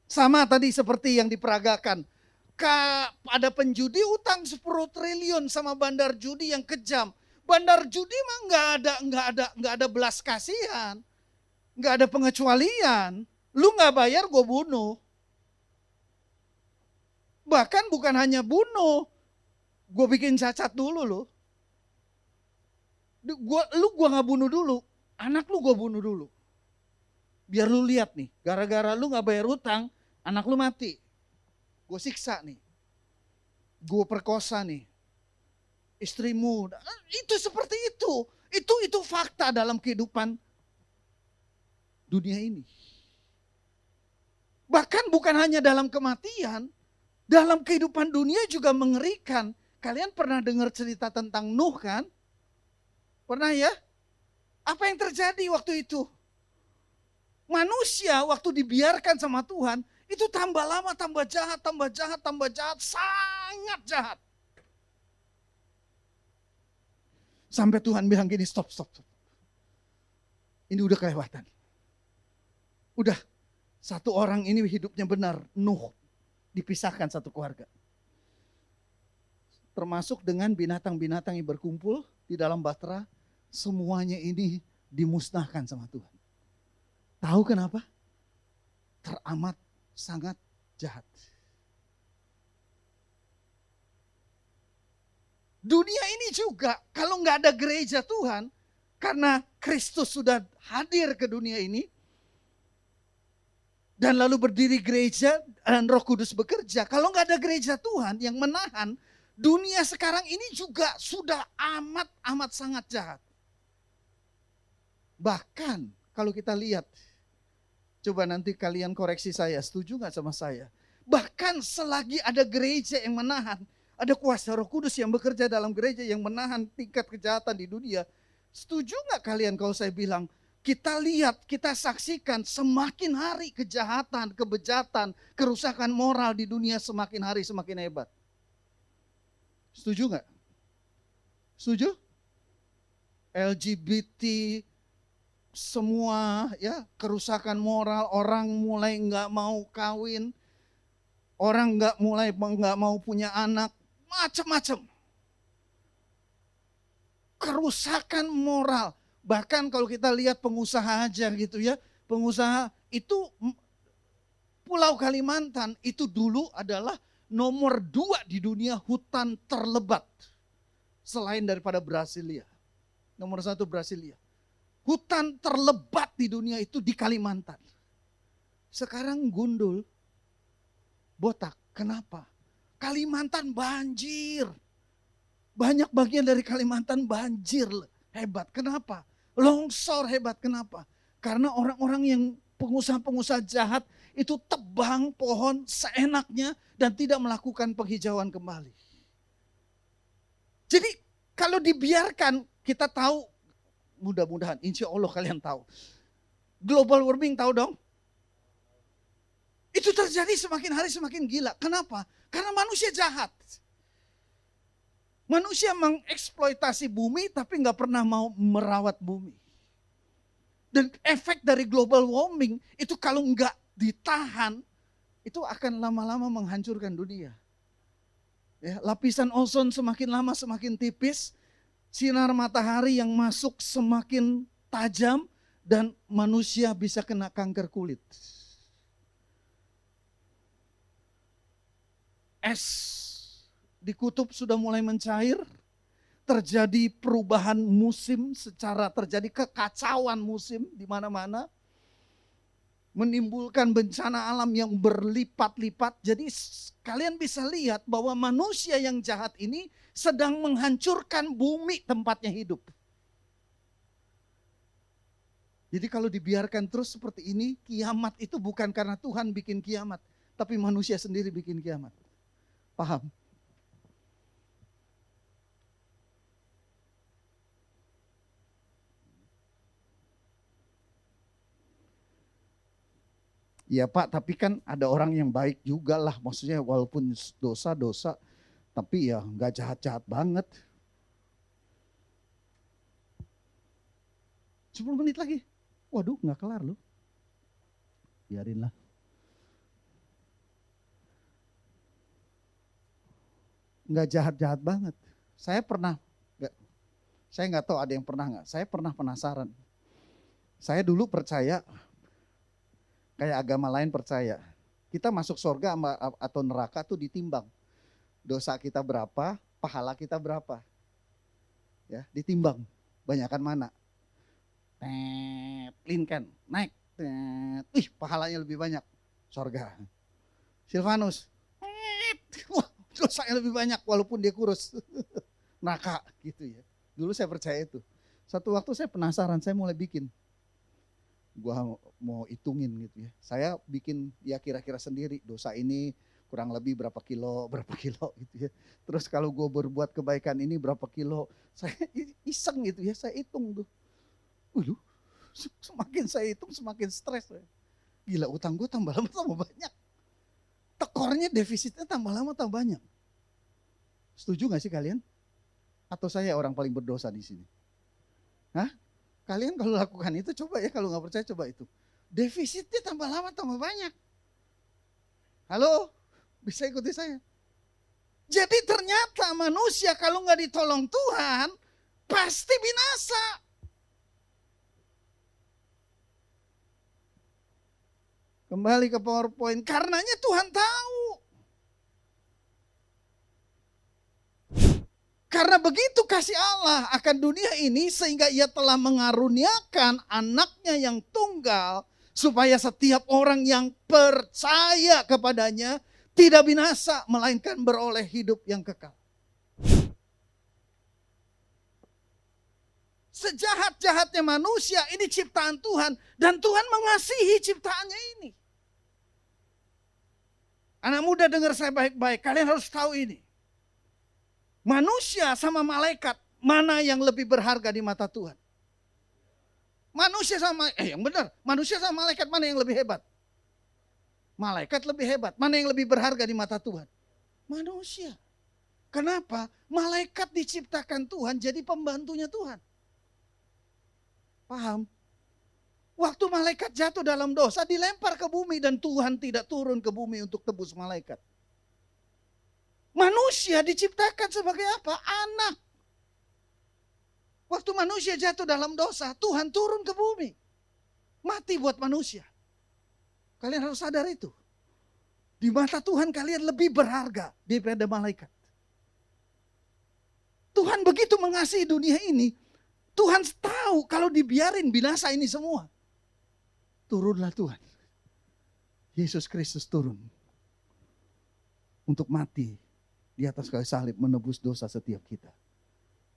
Sama tadi seperti yang diperagakan. Ada penjudi utang 10 triliun sama bandar judi yang kejam. Bandar judi mah nggak ada belas kasihan. Nggak ada pengecualian. Lu nggak bayar, gue bunuh. Bahkan bukan hanya bunuh, gue bikin cacat dulu loh. Gue gak bunuh dulu, anak lu gue bunuh dulu. Biar lu lihat nih, gara-gara lu gak bayar utang, anak lu mati. Gue siksa nih, gue perkosa nih, istrimu. Itu seperti itu. Itu fakta dalam kehidupan dunia ini. Bahkan bukan hanya dalam kematian, dalam kehidupan dunia juga mengerikan. Kalian pernah dengar cerita tentang Nuh kan? Pernah ya? Apa yang terjadi waktu itu? Manusia waktu dibiarkan sama Tuhan, itu tambah lama tambah jahat, sangat jahat. Sampai Tuhan bilang gini, stop. Ini udah kelewatan. Udah, satu orang ini hidupnya benar, Nuh. Dipisahkan satu keluarga. Termasuk dengan binatang-binatang yang berkumpul di dalam bahtera, semuanya ini dimusnahkan sama Tuhan. Tahu kenapa? Teramat sangat jahat. Dunia ini juga kalau nggak ada gereja Tuhan, karena Kristus sudah hadir ke dunia ini, dan lalu berdiri gereja dan Roh Kudus bekerja. Kalau nggak ada gereja Tuhan yang menahan, dunia sekarang ini juga sudah amat sangat jahat. Bahkan kalau kita lihat, coba nanti kalian koreksi saya, setuju nggak sama saya? Bahkan selagi ada gereja yang menahan, ada kuasa Roh Kudus yang bekerja dalam gereja yang menahan tingkat kejahatan di dunia. Setuju nggak kalian kalau saya bilang, kita lihat, kita saksikan semakin hari kejahatan, kebejatan, kerusakan moral di dunia semakin hari semakin hebat. Setuju nggak? Setuju? LGBT, semua ya kerusakan moral, orang mulai nggak mau kawin, orang nggak mau punya anak, macam-macam. Kerusakan moral. Bahkan kalau kita lihat pengusaha aja gitu ya, pengusaha itu Pulau Kalimantan itu dulu adalah nomor 2 di dunia hutan terlebat. Selain daripada Brasilia. Nomor 1 Brasilia. Hutan terlebat di dunia itu di Kalimantan. Sekarang gundul, botak. Kenapa? Kalimantan banjir. Banyak bagian dari Kalimantan banjir. Hebat, kenapa? Longsor hebat, kenapa? Karena orang-orang yang pengusaha-pengusaha jahat itu tebang pohon seenaknya dan tidak melakukan penghijauan kembali. Jadi kalau dibiarkan, kita tahu, mudah-mudahan, insya Allah kalian tahu. Global warming tahu dong? Itu terjadi semakin hari semakin gila. Kenapa? Karena manusia jahat. Manusia mengeksploitasi bumi tapi nggak pernah mau merawat bumi. Dan efek dari global warming itu kalau nggak ditahan, itu akan lama-lama menghancurkan dunia. Ya, lapisan ozon semakin lama semakin tipis, sinar matahari yang masuk semakin tajam, dan manusia bisa kena kanker kulit. Es di kutub sudah mulai mencair, terjadi perubahan musim terjadi kekacauan musim di mana-mana, menimbulkan bencana alam yang berlipat-lipat. Jadi kalian bisa lihat bahwa manusia yang jahat ini sedang menghancurkan bumi tempatnya hidup. Jadi kalau dibiarkan terus seperti ini, kiamat itu bukan karena Tuhan bikin kiamat, tapi manusia sendiri bikin kiamat. Paham? Ya Pak, tapi kan ada orang yang baik juga lah. Maksudnya walaupun dosa-dosa, tapi ya nggak jahat-jahat banget. 10 menit lagi. Waduh, nggak kelar loh. Biarinlah. Nggak jahat-jahat banget. Saya nggak tahu ada yang pernah nggak. Saya pernah penasaran. Saya dulu percaya, kayak agama lain percaya, kita masuk surga atau neraka tuh ditimbang. Dosa kita berapa, pahala kita berapa. Ya, ditimbang. Banyakan mana? Lincoln, naik. Pahalanya lebih banyak. Surga. Silvanus. Wah, dosanya lebih banyak walaupun dia kurus. Neraka gitu ya. Dulu saya percaya itu. Satu waktu saya penasaran, saya mulai bikin. Gua mau hitungin gitu ya. Saya bikin ya kira-kira sendiri, dosa ini kurang lebih berapa kilo gitu ya. Terus kalau gue berbuat kebaikan ini berapa kilo. Saya iseng gitu ya, saya hitung tuh. Waduh, semakin saya hitung semakin stres. Gila, utang gue tambah lama tambah banyak. Tekornya, defisitnya tambah lama tambah banyak. Setuju gak sih kalian? Atau saya orang paling berdosa di sini? Hah? Kalian kalau lakukan itu coba ya, kalau nggak percaya coba itu. Defisitnya tambah lama tambah banyak. Halo, bisa ikuti saya? Jadi ternyata manusia kalau nggak ditolong Tuhan pasti binasa. Kembali ke PowerPoint, karenanya Tuhan tahu. Karena begitu kasih Allah akan dunia ini sehingga ia telah mengaruniakan anaknya yang tunggal supaya setiap orang yang percaya kepadanya tidak binasa melainkan beroleh hidup yang kekal. Sejahat-jahatnya manusia ini ciptaan Tuhan dan Tuhan mengasihi ciptaannya ini. Anak muda dengar saya baik-baik, kalian harus tahu ini. Manusia sama malaikat, mana yang lebih berharga di mata Tuhan? Manusia sama, yang benar, manusia sama malaikat mana yang lebih hebat? Malaikat lebih hebat, mana yang lebih berharga di mata Tuhan? Manusia. Kenapa? Malaikat diciptakan Tuhan jadi pembantunya Tuhan. Paham? Waktu malaikat jatuh dalam dosa, dilempar ke bumi dan Tuhan tidak turun ke bumi untuk tebus malaikat. Manusia diciptakan sebagai apa? Anak. Waktu manusia jatuh dalam dosa, Tuhan turun ke bumi. Mati buat manusia. Kalian harus sadar itu. Di mata Tuhan kalian lebih berharga daripada malaikat. Tuhan begitu mengasihi dunia ini. Tuhan tahu kalau dibiarin binasa ini semua. Turunlah Tuhan. Yesus Kristus turun. Untuk mati di atas kayu salib menebus dosa setiap kita.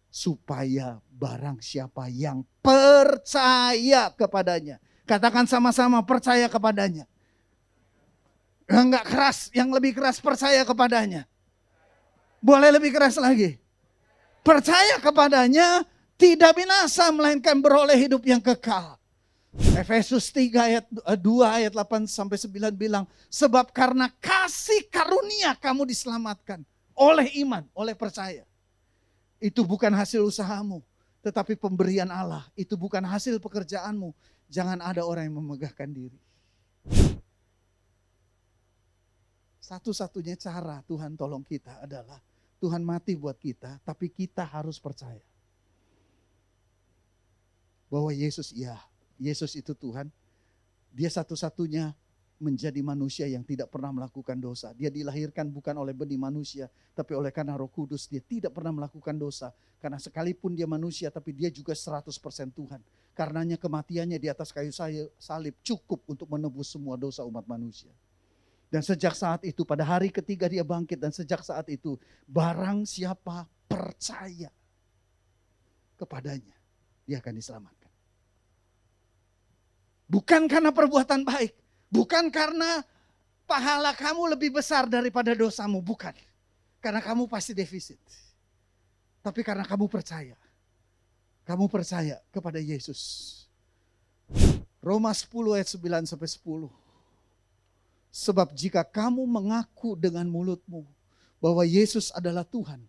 Supaya barang siapa yang percaya kepadanya. Katakan sama-sama, percaya kepadanya. Enggak keras, yang lebih keras, percaya kepadanya. Boleh lebih keras lagi. Percaya kepadanya tidak binasa melainkan beroleh hidup yang kekal. Efesus 3 ayat 2 ayat 8 sampai 9 bilang, sebab karena kasih karunia kamu diselamatkan oleh iman, oleh percaya. Itu bukan hasil usahamu, tetapi pemberian Allah. Itu bukan hasil pekerjaanmu. Jangan ada orang yang memegahkan diri. Satu-satunya cara Tuhan tolong kita adalah Tuhan mati buat kita, tapi kita harus percaya bahwa Yesus Yesus itu Tuhan. Dia satu-satunya menjadi manusia yang tidak pernah melakukan dosa. Dia dilahirkan bukan oleh benih manusia, tapi oleh karena Roh Kudus. Dia tidak pernah melakukan dosa. Karena sekalipun dia manusia, tapi dia juga 100% Tuhan. Karenanya kematiannya di atas kayu salib cukup untuk menebus semua dosa umat manusia. Dan sejak saat itu, pada hari ketiga dia bangkit. Dan sejak saat itu, barang siapa percaya kepadanya, dia akan diselamatkan. Bukan karena perbuatan baik. Bukan karena pahala kamu lebih besar daripada dosamu. Bukan. Karena kamu pasti defisit. Tapi karena kamu percaya. Kamu percaya kepada Yesus. Roma 10 ayat 9 sampai 10. Sebab jika kamu mengaku dengan mulutmu bahwa Yesus adalah Tuhan.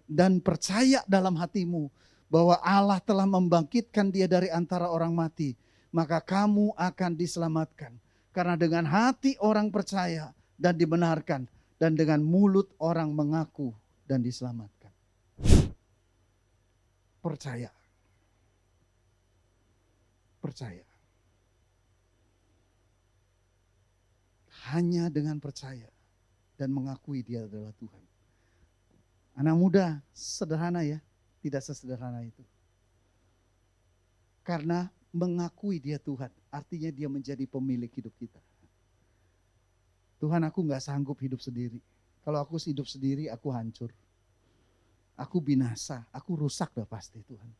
Dan percaya dalam hatimu bahwa Allah telah membangkitkan dia dari antara orang mati. Maka kamu akan diselamatkan. Karena dengan hati orang percaya dan dibenarkan. Dan dengan mulut orang mengaku dan diselamatkan. Percaya. Percaya. Hanya dengan percaya dan mengakui dia adalah Tuhan. Anak muda sederhana ya. Tidak sesederhana itu. Karena mengakui dia Tuhan, artinya dia menjadi pemilik hidup kita. Tuhan, aku gak sanggup hidup sendiri. Kalau aku hidup sendiri, aku hancur. Aku binasa, aku rusak dah pasti Tuhan.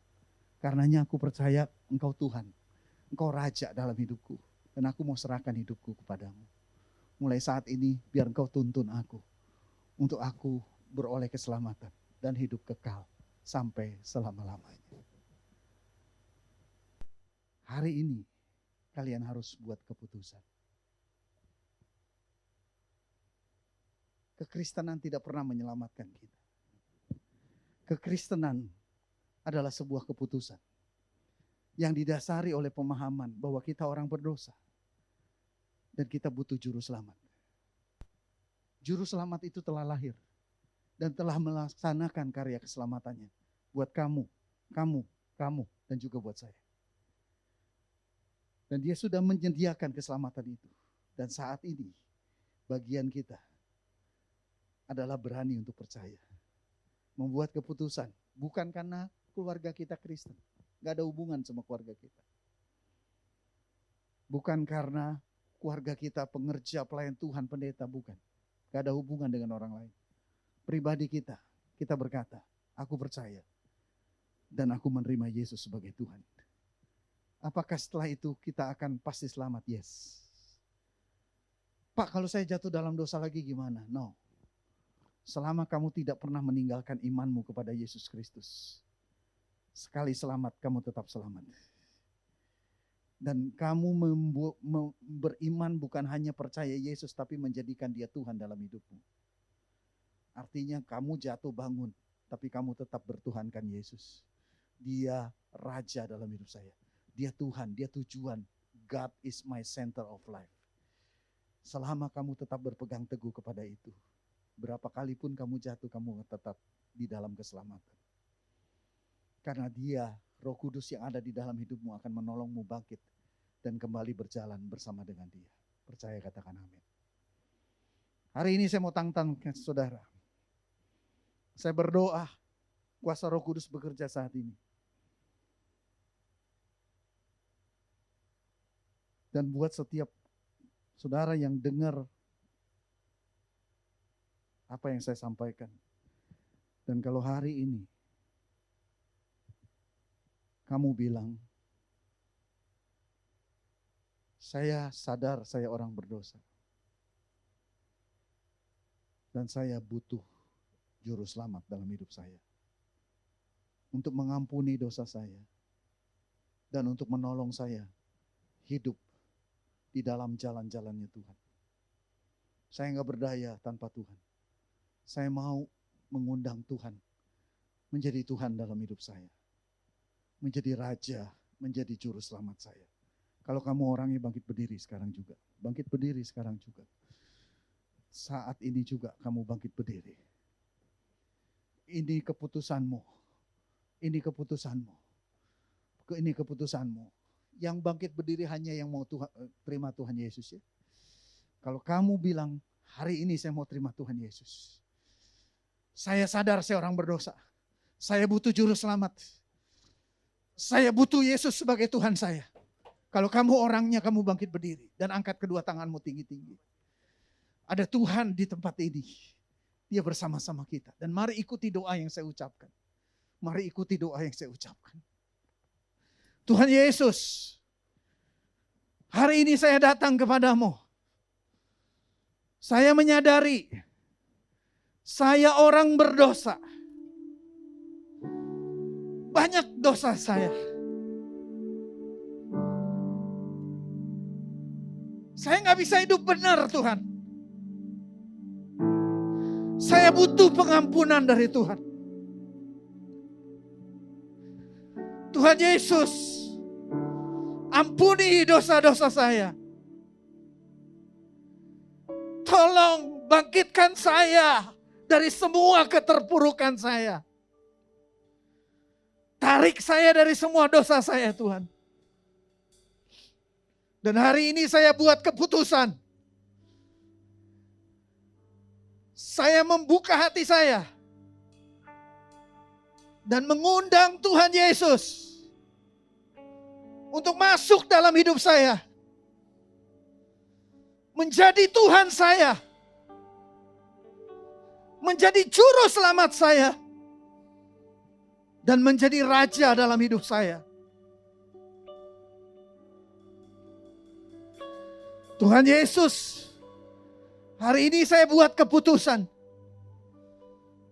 Karenanya aku percaya Engkau Tuhan. Engkau Raja dalam hidupku. Dan aku mau serahkan hidupku kepadamu. Mulai saat ini, biar Engkau tuntun aku. Untuk aku beroleh keselamatan dan hidup kekal sampai selama-lamanya. Hari ini kalian harus buat keputusan. Kekristenan tidak pernah menyelamatkan kita. Kekristenan adalah sebuah keputusan yang didasari oleh pemahaman bahwa kita orang berdosa dan kita butuh juru selamat. Juru selamat itu telah lahir dan telah melaksanakan karya keselamatannya buat kamu, dan juga buat saya. Dan dia sudah menyediakan keselamatan itu. Dan saat ini bagian kita adalah berani untuk percaya. Membuat keputusan. Bukan karena keluarga kita Kristen. Gak ada hubungan sama keluarga kita. Bukan karena keluarga kita pengerja, pelayan Tuhan, pendeta. Bukan. Gak ada hubungan dengan orang lain. Pribadi kita berkata, aku percaya. Dan aku menerima Yesus sebagai Tuhan. Apakah setelah itu kita akan pasti selamat? Yes. Pak, kalau saya jatuh dalam dosa lagi gimana? No. Selama kamu tidak pernah meninggalkan imanmu kepada Yesus Kristus. Sekali selamat, kamu tetap selamat. Dan kamu beriman bukan hanya percaya Yesus, tapi menjadikan dia Tuhan dalam hidupmu. Artinya kamu jatuh bangun, tapi kamu tetap bertuhankan Yesus. Dia Raja dalam hidup saya. Dia Tuhan, dia tujuan. God is my center of life. Selama kamu tetap berpegang teguh kepada itu. Berapa kali pun kamu jatuh, kamu tetap di dalam keselamatan. Karena Dia, Roh Kudus yang ada di dalam hidupmu akan menolongmu bangkit dan kembali berjalan bersama dengan Dia. Percaya, katakan amin. Hari ini saya mau tantang saudara. Saya berdoa, kuasa Roh Kudus bekerja saat ini. Dan buat setiap saudara yang dengar apa yang saya sampaikan. Dan kalau hari ini kamu bilang, saya sadar saya orang berdosa. Dan saya butuh juru selamat dalam hidup saya. Untuk mengampuni dosa saya. Dan untuk menolong saya hidup di dalam jalan-jalannya Tuhan. Saya enggak berdaya tanpa Tuhan. Saya mau mengundang Tuhan menjadi Tuhan dalam hidup saya. Menjadi raja, menjadi juru selamat saya. Kalau kamu orangnya bangkit berdiri sekarang juga. Bangkit berdiri sekarang juga. Saat ini juga kamu bangkit berdiri. Ini keputusanmu. Ini keputusanmu. Ini keputusanmu. Yang bangkit berdiri hanya yang mau terima Tuhan Yesus ya. Kalau kamu bilang, hari ini saya mau terima Tuhan Yesus. Saya sadar saya orang berdosa. Saya butuh juru selamat. Saya butuh Yesus sebagai Tuhan saya. Kalau kamu orangnya, kamu bangkit berdiri. Dan angkat kedua tanganmu tinggi-tinggi. Ada Tuhan di tempat ini. Dia bersama-sama kita. Dan mari ikuti doa yang saya ucapkan. Mari ikuti doa yang saya ucapkan. Tuhan Yesus, hari ini saya datang kepadamu. Saya menyadari, saya orang berdosa. Banyak dosa saya. Saya gak bisa hidup benar Tuhan. Saya butuh pengampunan dari Tuhan. Tuhan Yesus, ampuni dosa-dosa saya. Tolong bangkitkan saya dari semua keterpurukan saya. Tarik saya dari semua dosa saya Tuhan. Dan hari ini saya buat keputusan. Saya membuka hati saya. Dan mengundang Tuhan Yesus untuk masuk dalam hidup saya. Menjadi Tuhan saya. Menjadi juru selamat saya. Dan menjadi raja dalam hidup saya. Tuhan Yesus, hari ini saya buat keputusan.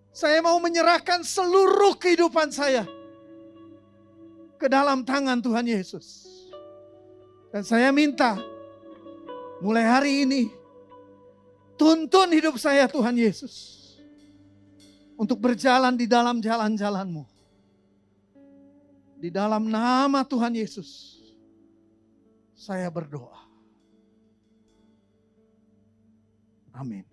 Saya mau menyerahkan seluruh kehidupan saya ke dalam tangan Tuhan Yesus. Dan saya minta mulai hari ini tuntun hidup saya Tuhan Yesus. Untuk berjalan di dalam jalan-jalan-Mu. Di dalam nama Tuhan Yesus. Saya berdoa. Amin.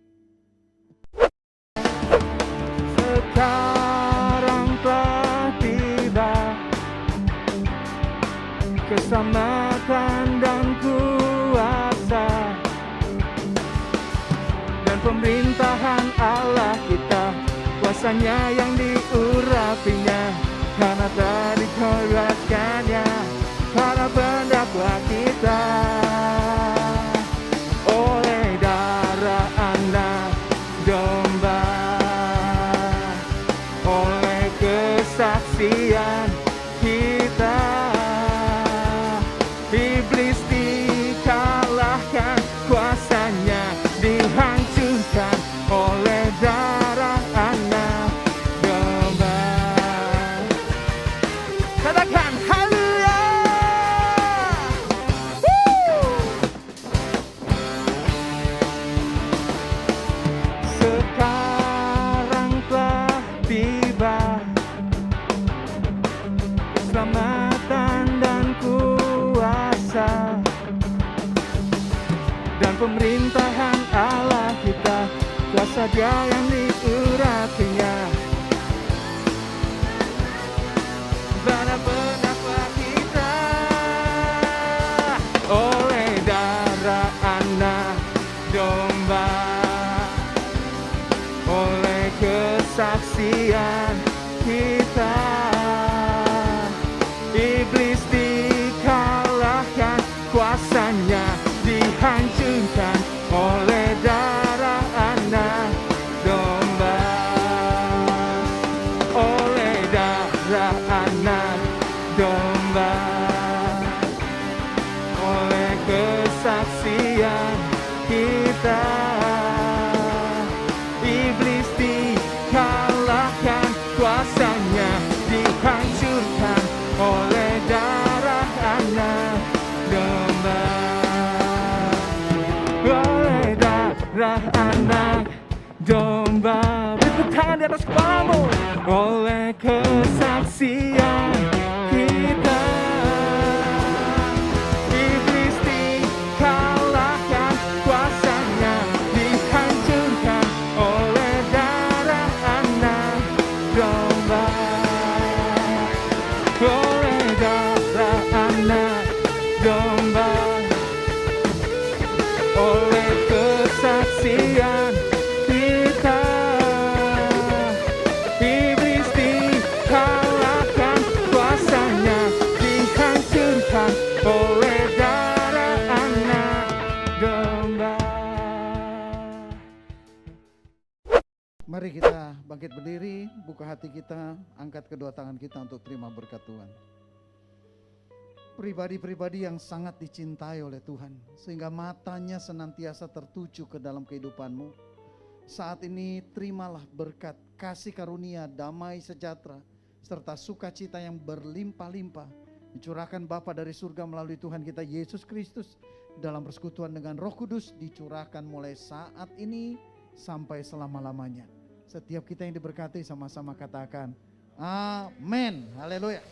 Sekarang telah tiba keselamatan dan kuasa dan pemerintahan Allah kita, kuasanya yang diurapinya karena telah dikeraskannya para pendakwa kita. Oleh darah anak domba, oleh kesaksian kita, iblis dikalahkan, kuasanya dihancurkan oleh darah anak domba. Katakan haleluya. Sekarang telah tiba keselamatan dan kuasa dan pemerintahan Allah kita, kuasa Dia yang diurapinya darah anak domba. Beri tangan di atas kepalamu. Oleh kesaksian kita, iblis dikalahkan, kuasanya dihancurkan oleh darah anak domba. Oleh darah anak domba, oleh kesaksian kita, iblis dikalahkan, kuasanya dihancurkan oleh darah anak domba. Mari kita bangkit berdiri, buka hati kita, angkat kedua tangan kita untuk terima berkat Tuhan. Pribadi-pribadi yang sangat dicintai oleh Tuhan, sehingga matanya senantiasa tertuju ke dalam kehidupanmu. Saat ini terimalah berkat, kasih karunia, damai sejahtera, serta sukacita yang berlimpah-limpah dicurahkan Bapa dari surga melalui Tuhan kita Yesus Kristus dalam persekutuan dengan Roh Kudus, dicurahkan mulai saat ini sampai selama-lamanya. Setiap kita yang diberkati sama-sama katakan amin. Haleluya.